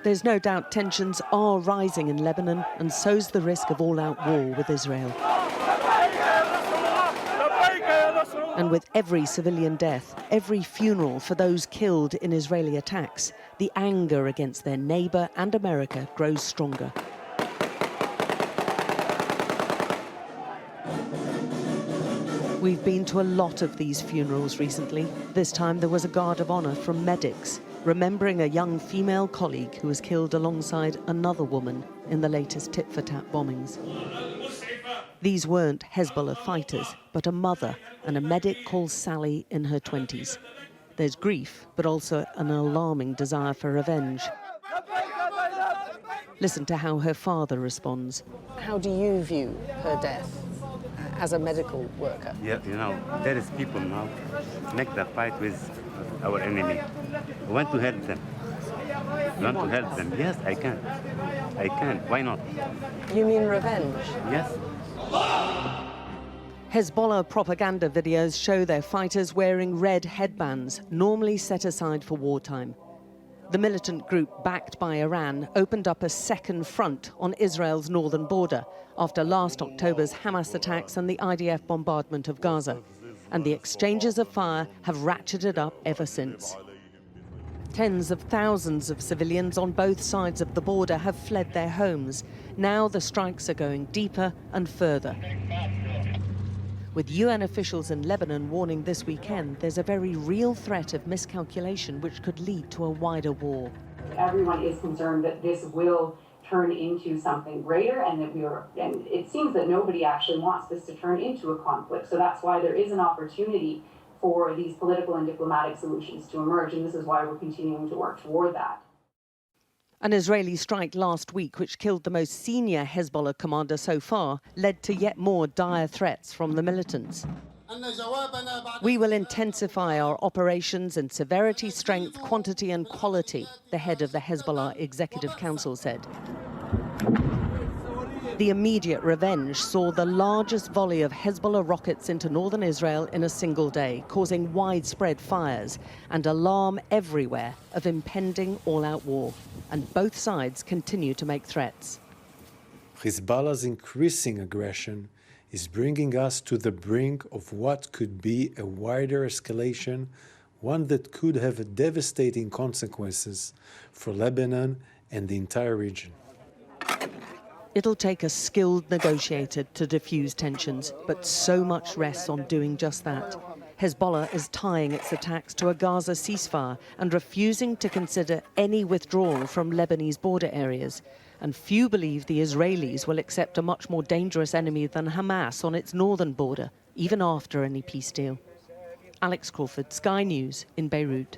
There's no doubt tensions are rising in Lebanon, and so's the risk of all-out war with Israel. And with every civilian death, every funeral for those killed in Israeli attacks, the anger against their neighbour and America grows stronger. We've been to a lot of these funerals recently. This time there was a guard of honour from medics, remembering a young female colleague who was killed alongside another woman in the latest tit-for-tat bombings. These weren't Hezbollah fighters, but a mother and a medic called Sally in her 20s. There's grief, but also an alarming desire for revenge. Listen to how her father responds. How do you view her death as a medical worker? Yeah, you know, there is people now make the fight with our enemy. I want to help them. I want to help them. Yes, I can. I can. Why not? You mean revenge? Yes. Hezbollah propaganda videos show their fighters wearing red headbands, normally set aside for wartime. The militant group backed by Iran opened up a second front on Israel's northern border after last October's Hamas attacks and the IDF bombardment of Gaza. And the exchanges of fire have ratcheted up ever since. Tens of thousands of civilians on both sides of the border have fled their homes. Now the strikes are going deeper and further. With UN officials in Lebanon warning this weekend there's a very real threat of miscalculation which could lead to a wider war. Everyone is concerned that this will turn into something greater, and it seems that nobody actually wants this to turn into a conflict. So that's why there is an opportunity for these political and diplomatic solutions to emerge, and this is why we're continuing to work toward that. An Israeli strike last week, which killed the most senior Hezbollah commander so far, led to yet more dire threats from the militants. We will intensify our operations in severity, strength, quantity and quality, the head of the Hezbollah Executive Council said. The immediate revenge saw the largest volley of Hezbollah rockets into northern Israel in a single day, causing widespread fires and alarm everywhere of impending all-out war. And both sides continue to make threats. Hezbollah's increasing aggression is bringing us to the brink of what could be a wider escalation, one that could have devastating consequences for Lebanon and the entire region. It'll take a skilled negotiator to defuse tensions, but so much rests on doing just that. Hezbollah is tying its attacks to a Gaza ceasefire and refusing to consider any withdrawal from Lebanese border areas. And few believe the Israelis will accept a much more dangerous enemy than Hamas on its northern border, even after any peace deal. Alex Crawford, Sky News in Beirut.